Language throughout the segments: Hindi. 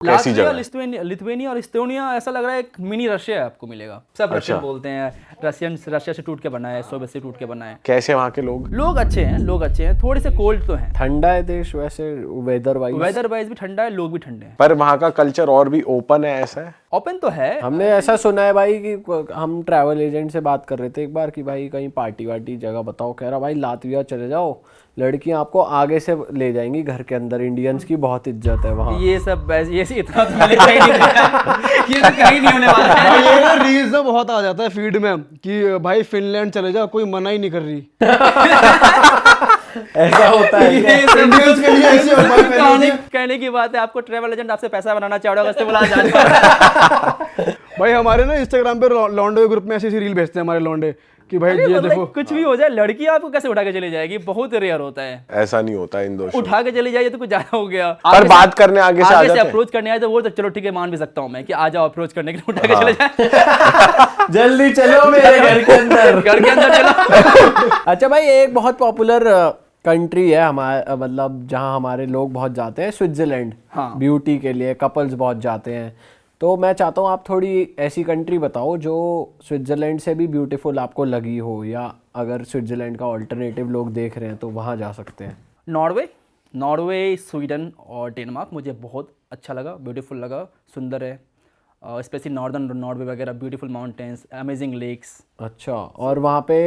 कैसी लातविया, जगह? लिथुआनिया और इस्टोनिया ऐसा लग रहा है एक मिनी रशिया आपको मिलेगा। सब रशियन बोलते हैं, रशिया से टूट के बना है, सोवियत से टूट के बना है। कैसे वहाँ के लोग? लोग अच्छे हैं, थोड़े से कोल्ड तो हैं। ठंडा है देश वैसे वेदर वाइज भी ठंडा है, लोग भी ठंडे हैं। पर वहाँ का कल्चर और भी ओपन है, ऐसा है? ओपन तो है। हमने ऐसा सुना है भाई कि हम ट्रैवल एजेंट से बात कर रहे थे एक बार कि भाई कहीं पार्टी वार्टी जगह बताओ, कह रहा भाई लातविया चले जाओ, लड़कियां आपको आगे से ले जाएंगी घर के अंदर, इंडियंस की बहुत इज्जत है वहाँ। ये इतना तो मैंने कहीं नहीं देखा। ये तो कहीं नहीं होने वाला है। भाई ये ना रील्स में बहुत आ जाता है फीड में कि भाई फिनलैंड चले जाओ, कोई मना ही नहीं कर रही। ऐसा होता है क्या? इंडियंस के लिए ऐसे होता है। कहने की बात है, आपको ट्रैवल एजेंट आपसे पैसा बनाना चाह रहा होगा, उससे बुला जाना। भाई हमारे ना इंस्टाग्राम पे लौंडे ग्रुप में ऐसी ऐसी रील भेजते हैं हमारे लौंडे कि भाई ये मतलब देखो। कुछ भी हो जाए, लड़की आपको कैसे उठा के चली जाएगी, बहुत रेयर होता है। ऐसा नहीं होता इन दोस्तों। उठा के चली जाइए तो कुछ ज्यादा हो गया। पर बात करने आगे से आ जाते हैं। अप्रोच करने आए तो वो तो चलो ठीक है, मान भी सकता हूँ मैं कि आ जाओ अप्रोच करने के लिए, उठा के चले जाए। जल्दी चलो मेरे घर के अंदर। घर के अंदर चलो। अच्छा भाई, एक बहुत पॉपुलर कंट्री है हमारे, मतलब जहाँ हमारे लोग बहुत जाते हैं, स्विट्जरलैंड। हाँ। ब्यूटी के लिए कपल्स बहुत जाते हैं। तो मैं चाहता हूँ आप थोड़ी ऐसी कंट्री बताओ जो स्विट्जरलैंड से भी ब्यूटीफुल आपको लगी हो, या अगर स्विट्जरलैंड का ऑल्टरनेटिव लोग देख रहे हैं तो वहाँ जा सकते हैं। नॉर्वे, स्वीडन और डेनमार्क मुझे बहुत अच्छा लगा, ब्यूटीफुल लगा, सुंदर है। स्पेशली नॉर्दर्न नॉर्वे वगैरह, ब्यूटीफुल माउंटेन्स, अमेजिंग लेक्स। अच्छा, और वहाँ पे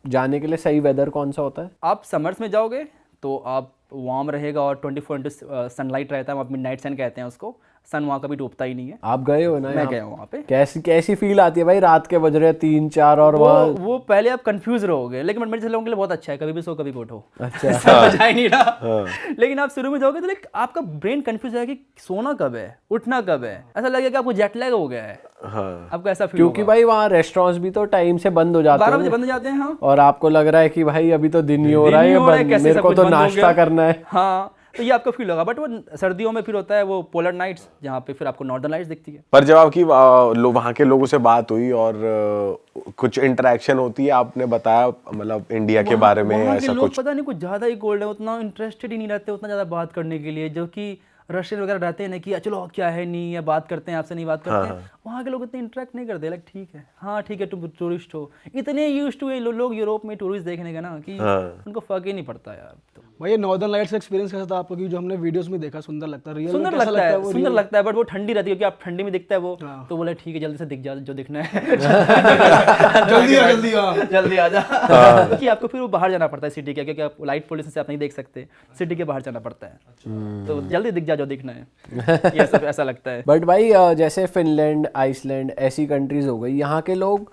जाने के लिए सही वेदर कौन सा होता है? आप समर्स में जाओगे तो आप वार्म रहेगा और 24 सनलाइट रहता है, वहाँ मिडनाइट सन कहते हैं उसको। सन वहाँ कभी डूबता ही नहीं है। आप गए हो ना? मैं गया हूँ वहाँ पे। कैसी फील आती है भाई, रात के बज रहे 3-4 और वो पहले आप कंफ्यूज रहोगे, लेकिन मेरे लोगों के लिए बहुत अच्छा है, कभी भी सो कभी उठो। अच्छा। समझ ही नहीं रहा। लेकिन आप शुरू में जाओगे तो लाइक आपका ब्रेन कंफ्यूज है कि सोना कब है, उठना कब है, ऐसा लगेगा कि आपको जेट लैग हो गया है। आपको ऐसा फील क्योंकि भाई वहाँ रेस्टोरेंट्स भी तो टाइम से बंद हो जाते 12 हैं बजे बंद हो जाते हैं। हाँ, और आपको लग रहा है कि भाई अभी तो दिन ही हो रहा है, मेरे को तो नाश्ता करना है। हाँ, तो ये आपका फील होगा। बट वो सर्दियों में फिर होता है वो पोलर नाइट्स, जहाँ पे फिर आपको नॉर्दर्न लाइट्स दिखती है। पर जब आपकी वहाँ के लोगों से बात हुई और कुछ इंटरेक्शन होती है, आपने बताया मतलब इंडिया के बारे में ऐसा लोग कुछ? पता नहीं कुछ ज्यादा ही कोल्ड है, उतना इंटरेस्टेड ही नहीं रहते उतना ज्यादा बात करने के लिए, जो कि रशियन वगैरह रहते हैं ना कि चलो क्या है नहीं, या बात करते हैं आपसे, नहीं बात करते हैं। वहाँ के लोग इतने इंटरेक्ट नहीं करते, लाइक ठीक है, हाँ ठीक है, तुम टूरिस्ट हो। इतने यूज टू लोग यूरोप में टूरिस्ट देखने का ना कि उनको फर्क ही नहीं पड़ता यार। तो भाई ये नॉर्दर्न लाइट्स का एक्सपीरियंस कैसा था आपको? कि जो हमने वीडियोस में देखा, सुंदर लगता है, रियल में सुंदर कैसा लगता है, वो सुंदर real? लगता है, बट वो ठंडी रहती है, क्योंकि आप ठंडी में दिखता है वो। तो बोले ठीक है, जल्दी से दिख जा जो दिखना है। जल्दी आ जा। कि आपको फिर वो बाहर जाना पड़ता है सिटी के, क्योंकि आप लाइट पोल्यूशन से आप नहीं देख सकते, सिटी के बाहर जाना पड़ता है। तो जल्दी दिख जा जो दिखना है, ये सब ऐसा लगता है। बट भाई जैसे फिनलैंड, आइसलैंड ऐसी कंट्रीज हो गई, यहाँ के लोग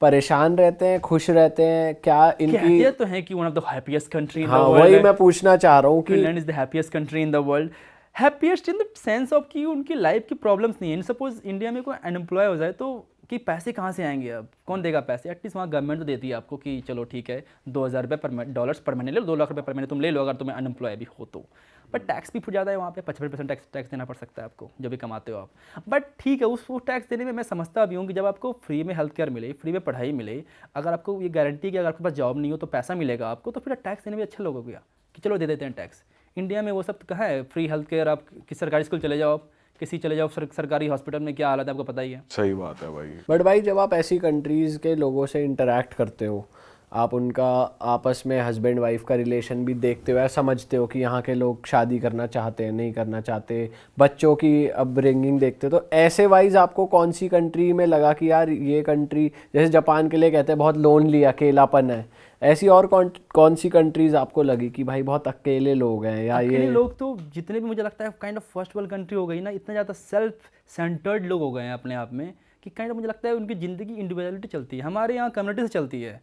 परेशान रहते हैं, खुश रहते हैं क्या? इनकी कहते तो हैं कि one of the happiest country in the हाँ, वर्ल्ड। वही मैं पूछना चाह रहा हूँ कि Finland is the happiest country in the world. Happiest in the sense of कि उनकी लाइफ की प्रॉब्लम्स नहीं है। सपोज इंडिया में कोई अनएम्प्लॉय हो जाए तो कि पैसे कहाँ से आएंगे, अब कौन देगा पैसे? एटलीस्ट वहाँ गवर्नमेंट तो देती है आपको कि चलो ठीक है, $2,000 डॉलर्स पर महीने ले लो, 2 लाख रुपये पर महीने तुम ले लो अगर तुम्हें अनएम्प्लॉय भी हो तो। बट टैक्स भी ज़्यादा है वहाँ पे, 55% टैक्स देना पड़ सकता है आपको जो भी कमाते हो आप। बट ठीक है, उस टैक्स देने में मैं समझता भी हूँ कि जब आपको फ्री में हेल्थ केयर मिले, फ्री में पढ़ाई मिले, अगर आपको ये गारंटी कि अगर आपके पास जॉब नहीं हो तो पैसा मिलेगा आपको, तो फिर टैक्स देने में अच्छा लगेगा कि चलो दे देते हैं टैक्स। इंडिया में वो सब कहाँ है? फ्री हेल्थ केयर, आप किसी सरकारी स्कूल चले जाओ, किसी चले जाओ सरकारी हॉस्पिटल में क्या हालत है आपको पता ही है। सही बात है भाई। बट भाई जब आप ऐसी कंट्रीज़ के लोगों से इंटरेक्ट करते हो, आप उनका आपस में हस्बैंड वाइफ का रिलेशन भी देखते हो या समझते हो कि यहाँ के लोग शादी करना चाहते हैं, नहीं करना चाहते, बच्चों की अपब्रिंगिंग देखते हो, तो ऐसे वाइज आपको कौन सी कंट्री में लगा कि यार ये कंट्री, जैसे जापान के लिए कहते हैं बहुत लोनली, अकेलापन है, ऐसी और कौन सी कंट्रीज आपको लगी कि भाई बहुत अकेले लोग हैं? या अकेले ये लोग तो जितने भी मुझे लगता है kind of first world country हो गई ना, इतना ज़्यादा सेल्फ सेंटर्ड लोग हो गए हैं अपने आप में कि काइंड ऑफ मुझे लगता है उनकी ज़िंदगी इंडिविजुअलिटी चलती है। हमारे यहाँ कम्युनिटी से चलती है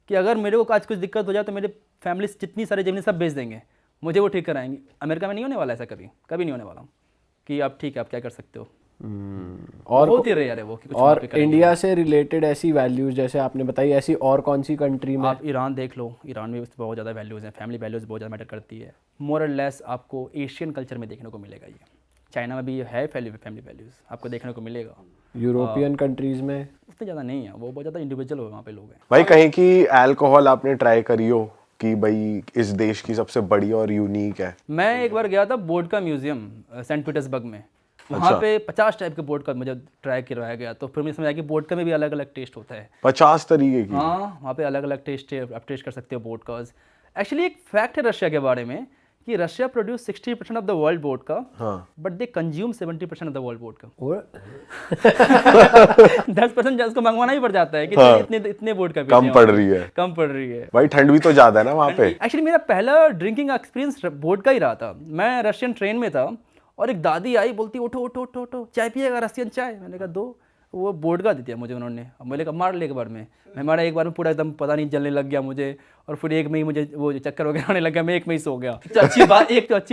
कि अगर मेरे को आज कुछ दिक्कत हो जाए तो मेरे फैमिली जितनी सारी ज़मीन सब बेच देंगे, मुझे वो ठीक कराएंगे। अमेरिका में नहीं होने वाला ऐसा, कभी नहीं होने वाला कि आप ठीक है, आप क्या कर सकते हो। और बहुत ही रेयर है वो कि कुछ और वहाँ पे करेंगे। इंडिया से रिलेटेड ऐसी वैल्यूज जैसे आपने बताई, ऐसी और कौन सी कंट्री में? आप ईरान देख लो, ईरान में बहुत ज़्यादा वैल्यूज़ हैं, फैमिली वैल्यूज़ बहुत ज़्यादा मैटर करती है। मोर और लेस आपको एशियन कल्चर में देखने को मिलेगा ये। चाइना में भी है फैमिली वैल्यूज़ आपको देखने को मिलेगा। यूरोपियन कंट्रीज में उतने ज़्यादा नहीं है, वो बहुत ज़्यादा इंडिविजुअल हो वहाँ पे लोग हैं। भाई कहीं की अल्कोहल आपने ट्राई करी हो? कि भाई इस देश की सबसे बड़ी और यूनिक है? मैं एक बार गया था वोडका म्यूजियम सेंट पीटर्सबर्ग में, वहाँ पे 50 टाइप के वोडका मुझे ट्राई करवाया गया, तो फिर मुझे समझ आया कि वोडका में भी अलग अलग टेस्ट होता है। 50 तरीके की? हाँ, वहाँ पे अलग अलग टेस्ट है, आप टेस्ट कर सकते हो वोडकाज। एक्चुअली एक फैक्ट है रशिया के बारे में कि Russia produce 60% of the world vodka, but they consume 70% of the world vodka. 10% उसको मंगवाना ही पड़ जाता है कि इतने वोडका कम पड़ रही है। कम पड़ रही है भाई ठंड भी तो ज्यादा है ना वहाँ पे। एक्चुअली मेरा पहला ड्रिंकिंग एक्सपीरियंस वोडका ही रहा था। मैं रशियन ट्रेन में था और एक दादी आई, बोलती उठो उठो उठो उठो, चाय पिएगा? रशियन चाय। मैंने कहा दो। वो वोडका दे दिया मुझे उन्होंने। अब मैंने कहा मार ले एक बार में। मैं मारा एक बार में, पूरा एकदम पता नहीं जलने लग गया मुझे, और फिर एक में ही मुझे वो चक्कर वगैरह आने लग गया, मैं एक में ही सो गया। तो अच्छी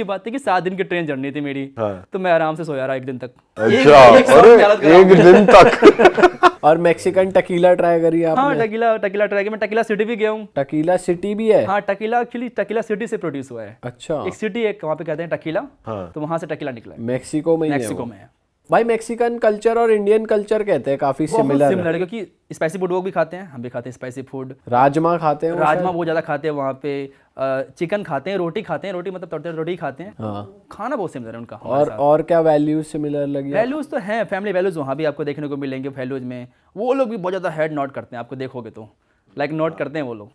बात थी कि 7 दिन की ट्रेन जर्नी थी मेरी, तो मैं आराम से सोया रहा एक दिन तक। एक दिन तक। और मैक्सिकन टकीला ट्राई करी आपने? हाँ, टकीला ट्राई किया। मैं टकीला सिटी भी गया हूँ। टकीला सिटी भी है? हाँ, टकीला एक्चुअली टकीला सिटी से प्रोड्यूस हुआ है। अच्छा। एक सिटी एक वहाँ पे कहते हैं टकीला, तो वहाँ से टकीला निकला है। मैक्सिको में ही है मैक्सिको वो? में है भाई मैक्सिकन कल्चर और इंडियन कल्चर कहते हैं काफी सिमिलर है, क्योंकि स्पाइसी फूड वो भी खाते हैं, हम भी खाते हैं स्पाइसी फूड। राजमा खाते हैं? राजमा बहुत ज्यादा खाते हैं वहाँ पे, चिकन खाते हैं, रोटी खाते हैं, रोटी मतलब तड़ते रोटी खाते हैं। हाँ। खाना बहुत सिमिलर है उनका। और क्या वैल्यूज सिमिलर लगी? वैल्यूज तो हैं, फैमिली वैल्यूज वहाँ भी आपको देखने को मिलेंगे। वैल्यूज में वो लोग भी बहुत ज्यादा हेड नोट करते हैं, आपको देखोगे तो लाइक नोट करते हैं वो लोग।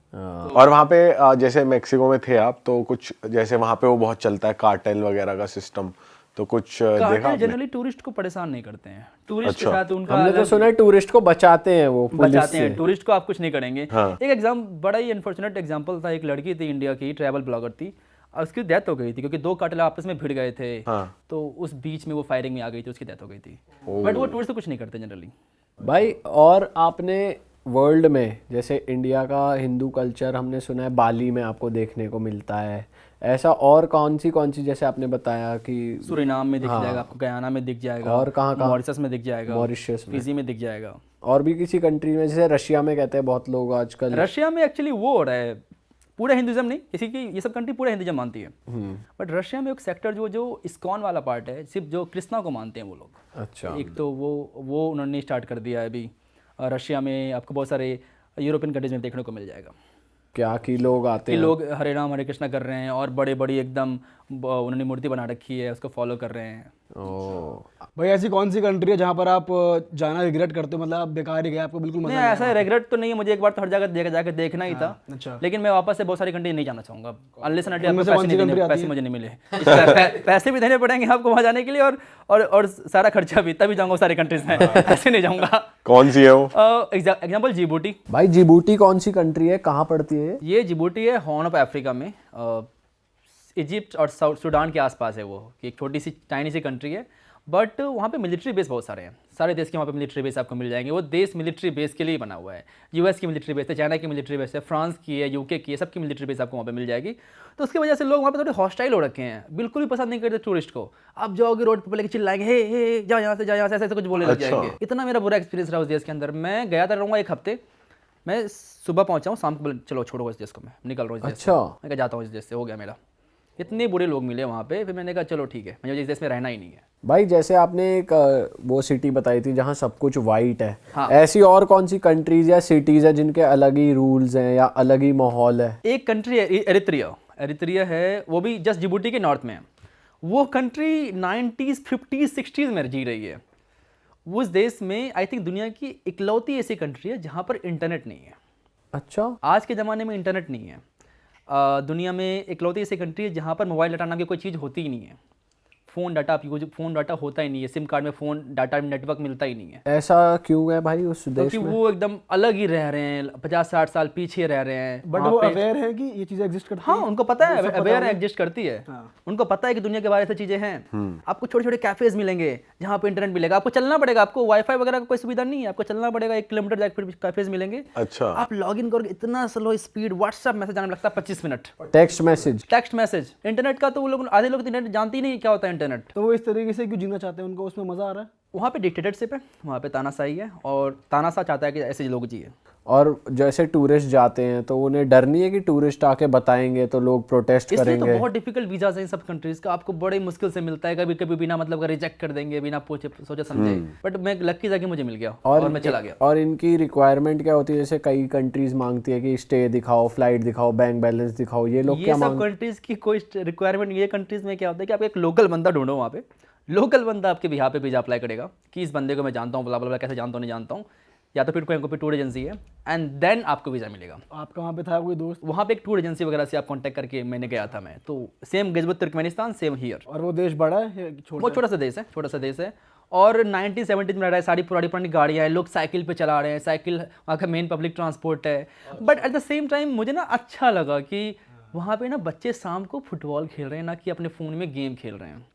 और वहाँ पे जैसे मैक्सिको में थे आप, तो कुछ जैसे वहाँ पे वो बहुत चलता है कार्टेल वगैरह का सिस्टम, तो कुछ देखा आपने? जनरली टूरिस्ट को परेशान नहीं करते हैं, टूरिस्ट के साथ उनका हमने तो सुना है टूरिस्ट को बचाते हैं वो, बचाते हैं। टूरिस्ट को आप कुछ नहीं करेंगे। एक बड़ा ही अनफॉर्चुनेट एग्जांपल था। एक लड़की थी इंडिया की, ट्रैवल ब्लॉगर थी, और उसकी डेथ हो गई थी क्योंकि 2 कार्टेल आपस में भिड़ गए थे। तो उस बीच में वो फायरिंग में आ गई थी, उसकी डेथ हो गई थी। बट वो टूरिस्ट को कुछ नहीं करते जनरली। भाई और आपने वर्ल्ड में, जैसे इंडिया का हिंदू कल्चर हमने सुना है बाली में आपको देखने को मिलता है, ऐसा और कौन सी जैसे आपने बताया कि सूरीनाम में दिख जाएगा आपको, गयाना में दिख जाएगा, और कहाँ मॉरिशस में दिख जाएगा, मॉरिशस में, फिजी में दिख जाएगा, और भी किसी कंट्री में, जैसे रशिया में कहते हैं बहुत लोग आजकल। रशिया में एक्चुअली वो हो रहा है, पूरा हिंदुइज्म नहीं, किसी की ये सब कंट्री पूरा हिंदुइज्म मानती है, बट रशिया में एक सेक्टर जो इस्कॉन वाला पार्ट है, सिर्फ जो कृष्णा को मानते हैं वो लोग। अच्छा। एक तो वो उन्होंने स्टार्ट कर दिया है अभी रशिया में। आपको बहुत सारे यूरोपियन कंट्रीज में देखने को मिल जाएगा क्या कि लोग आते हैं, लोग हरे राम हरे कृष्णा कर रहे हैं, और बड़ी बड़ी एकदम उन्होंने मूर्ति बना रखी है, उसको फॉलो कर रहे हैं। भाई ऐसी कौन सी कंट्री है जहाँ पर आप जाना रिग्रेट करते हो, मतलब आप बेकार ही गए, आपको बिल्कुल मजा नहीं, ऐसा रिग्रेट तो नहीं है मुझे। एक बार तो हर जगह जाकर देखना ही था। अच्छा। लेकिन मैं वापस से बहुत सारी कंट्री नहीं जाना चाहूंगा, अनलेस एंड उनमें से कौन सी country आती पैसे है? मुझे नहीं मिले। पैसे भी देने पड़ेंगे आपको वहाँ जाने के लिए, और सारा खर्चा भी, तभी जाऊँगा सारी कंट्रीज में। ऐसे नहीं जाऊँगा। कौन सी है वो? Example Djibouti. भाई जिबूटी कौन सी कंट्री है, कहाँ पड़ती है? ये जिबूटी है हॉर्न ऑफ अफ्रीका में, इजिप्ट और सूडान के आसपास है वो, कि एक छोटी सी टाइनी सी कंट्री है, बट वहाँ पे मिलिट्री बेस बहुत सारे हैं। सारे देश के वहाँ पे मिलिट्री बेस आपको मिल जाएंगे। वो देश मिलिट्री बेस के लिए बना हुआ है। यूएस की मिलिट्री बेस है, चाइना की मिलिट्री बेस है, फ्रांस की है, यूके की है, सबकी मिलिट्री बेस आपको वहाँ पे मिल जाएगी। तो उसकी वजह से लोग वहाँ पे थोड़े हॉस्टाइल हो रखे हैं, बिल्कुल भी पसंद नहीं करते टूरिस्ट को। आप जाओगे रोड पर लेके चिल्लाएंगे, हे जाओ यहाँ से, जाओ यहाँ से, ऐसे कुछ बोलने लग जाएंगे। इतना मेरा बुरा एक्सपीरियंस रहा उस देश के अंदर। मैं गया था, रहूँगा 1 हफ्ते। मैं सुबह पहुँचा हूँ, शाम को चलो छोड़ो इस देश को, मैं निकल रहा हूँ इस देश से। मैं क्या जाता हूँ इस देश से, हो गया मेरा। इतने बुरे लोग मिले वहाँ पे, फिर मैंने कहा चलो ठीक है, मुझे इस देश में रहना ही नहीं है। भाई जैसे आपने एक वो सिटी बताई थी जहाँ सब कुछ वाइट है, हाँ। ऐसी और कौन सी कंट्रीज या सिटीज है जिनके अलग ही रूल्स हैं या अलग ही माहौल है? एक कंट्री है एरित्रिया है, वो भी जस्ट जिबूटी के नॉर्थ में है। वो कंट्री 90s 50s 60s में जी रही है। उस देश में आई थिंक दुनिया की इकलौती ऐसी कंट्री है जहाँ पर इंटरनेट नहीं है। अच्छा। आज के ज़माने में इंटरनेट नहीं है। दुनिया में इकलौती ऐसी कंट्री है जहाँ पर मोबाइल डाटा नाम की कोई चीज़ होती ही नहीं है। फ़ोन डाटा होता ही नहीं है, सिम कार्ड में फ़ोन डाटा नेटवर्क मिलता ही नहीं है। ऐसा क्यों है भाई उस देश क्योंकि में? वो एकदम अलग ही रह रहे हैं, 50-60 साल पीछे रह रहे हैं। बट वो अवेयर है कि ये चीजें एग्जिस्ट करती हाँ, हैं? उनको पता है, अवेयर एग्जिस्ट करती है। उनको पता है कि दुनिया के बारे में चीजें हैं। आपको छोटे छोटे कैफेज मिलेंगे जहाँ पे इंटरनेट मिलेगा। आपको चलना पड़ेगा, आपको वाईफाई वगैरह का कोई सुविधा नहीं है, आपको चलना पड़ेगा 1 किलोमीटर जाकर फिर कैफेज मिलेंगे। अच्छा। आप लॉग इन करोगे, इतना स्लो स्पीड, व्हाट्सएप मैसेज आने में लगता है 25 मिनट। टेक्स्ट मैसेज इंटरनेट का तो वो लोग, आधे लोग तो इंटरनेट जानते ही नहीं क्या होता है इंटरनेट। तो वो इस तरीके से क्यों जीना चाहते हैं, उनको उसमें मजा आ रहा है? वहाँ पे डिक्टेटरशिप है, वहाँ पे तानाशाही है, और तानाशाह चाहता है कि ऐसे लोग जिए। और जैसे टूरिस्ट जाते हैं तो उन्हें डर नहीं है कि टूरिस्ट आके बताएंगे तो लोग प्रोटेस्ट इसलिए तो करेंगे? बहुत डिफिकल्ट वीजाज हैं इन सब कंट्रीज का, आपको बड़े मुश्किल से मिलता है, कभी कभी बिना मतलब का रिजेक्ट कर देंगे, बिना पूछे सोचे समझे। बट मैं लकी था कि मुझे मिल गया और मैं चला गया। और इनकी रिक्वायरमेंट क्या होती है? जैसे कई कंट्रीज मांगती है कि स्टे दिखाओ, फ्लाइट दिखाओ, बैंक बैलेंस दिखाओ, ये लोग ये क्या सब कंट्रीज की कोई रिक्वायरमेंट, ये कंट्रीज में क्या होता है कि आप एक लोकल बंदा ढूंढो वहाँ पे, लोकल बंदा आपके बिहार पे वीजा अप्लाई करेगा कि इस बंदे को मैं जानता हूँ, ब्ला कैसे जानता हूँ नहीं जानता हूँ, या तो फिर कोई टूर एजेंसी है, एंड देन आपको वीज़ा मिलेगा। आपका वहाँ पे था कोई दोस्त? वहाँ पे एक टूर एजेंसी वगैरह से आप कांटेक्ट करके मैंने गया था मैं, तो same Gilgit Turkmenistan, same here. और वो देश बड़ा है या छोटा? बहुत छोटा सा देश है, छोटा सा देश है। और 1970 में रह रहा है, सारी पुरानी पुरानी गाड़ियाँ हैं, लोग साइकिल पे चला रहे हैं, साइकिल वहाँ का मेन पब्लिक ट्रांसपोर्ट है। But at the same time मुझे ना अच्छा लगा कि वहाँ पे ना बच्चे शाम को फुटबॉल खेल रहे हैं, ना कि अपने फ़ोन में गेम खेल रहे हैं।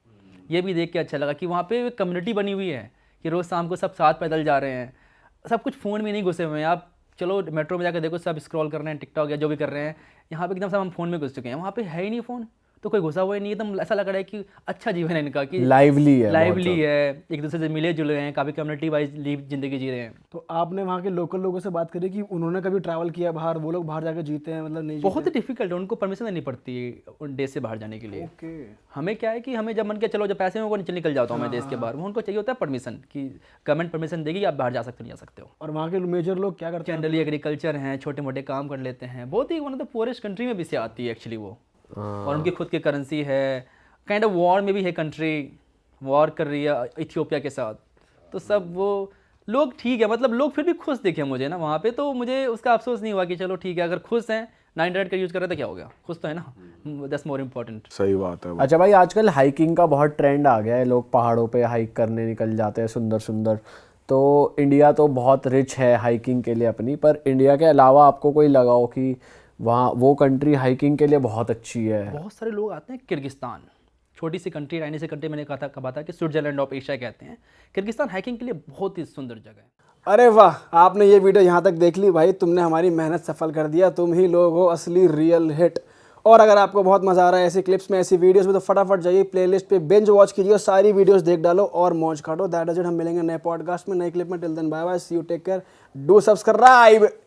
ये भी देख के अच्छा लगा कि वहाँ पे एक कम्युनिटी बनी हुई है कि रोज़ शाम को सब साथ पैदल जा रहे हैं, सब कुछ फ़ोन में नहीं घुसे हुए हैं। आप चलो मेट्रो में जाकर देखो, सब स्क्रॉल कर रहे हैं टिकटॉक या जो भी कर रहे हैं, यहाँ पे एकदम सब हम फ़ोन में घुस चुके हैं, वहाँ पे है ही नहीं फ़ोन, तो कोई घुसा हुआ ही नहीं, एकदम ऐसा लग रहा है कि अच्छा जीवन है इनका, कि लाइवली है, लाइवली है, एक दूसरे से मिले जुले हैं, काफ़ी कम्युनिटी वाइज ज़िंदगी जी रहे हैं। तो आपने वहाँ के लोकल लोगों से बात करी कि उन्होंने कभी ट्रैवल किया बाहर, वो लोग बाहर जाकर जीते हैं मतलब नहीं? बहुत ही डिफिकल्ट है, उनको परमिशन लेनी पड़ती है उन देश से बाहर जाने के लिए। ओके। हमें क्या है कि हमें जब मन किया चलो जब पैसे में वो निकल जाता हूँ मैं देश के बाहर, वो उनको चाहिए होता है परमिशन कि गवर्नमेंट परमिशन देगी आप बाहर जा सकते नहीं जा सकते हो। और वहाँ के मेजर लोग क्या करते हैं? जनरली एग्रीकल्चर हैं, छोटे मोटे काम कर लेते हैं, बहुत ही one of the poorest country में भी से आती है एक्चुअली वो। और उनकी खुद की करेंसी है, काइंड ऑफ वॉर में भी है कंट्री, वॉर कर रही है इथियोपिया के साथ, तो सब वो लोग ठीक है, मतलब लोग फिर भी खुश दिखे मुझे ना वहाँ पे, तो मुझे उसका अफसोस नहीं हुआ कि चलो ठीक है, अगर खुश हैं ना इंटरनेट का यूज़ कर रहे हैं तो क्या हो गया, खुश तो है ना, दैट्स मोर इम्पोर्टेंट। सही बात है। अच्छा भाई, आजकल हाइकिंग का बहुत ट्रेंड आ गया है, लोग पहाड़ों पे हाइक करने निकल जाते हैं सुंदर सुंदर। तो इंडिया तो बहुत रिच है हाइकिंग के लिए अपनी, पर इंडिया के अलावा आपको कोई लगाओ कि वहाँ वो कंट्री हाइकिंग के लिए बहुत अच्छी है? बहुत सारे लोग आते हैं किर्गिस्तान, छोटी सी कंट्री, राइनी सी कंट्री, मैंने कहा था कि स्विट्जरलैंड ऑफ एशिया कहते हैं। किर्गिस्तान हाइकिंग के लिए बहुत ही सुंदर जगह है। अरे वाह, आपने ये वीडियो यहाँ तक देख ली भाई, तुमने हमारी मेहनत सफल कर दिया, तुम ही लोग हो असली रियल हिट। और अगर आपको बहुत मजा आ रहा है ऐसी क्लिप्स में, ऐसी वीडियोस में, तो फटाफट जाइए प्लेलिस्ट पे बिंज वॉच कीजिए, सारी वीडियोस देख डालो और मौज काटो। That is it. हम मिलेंगे नए पॉडकास्ट में, नए क्लिप में। Till then bye bye, see you, take care, do subscribe.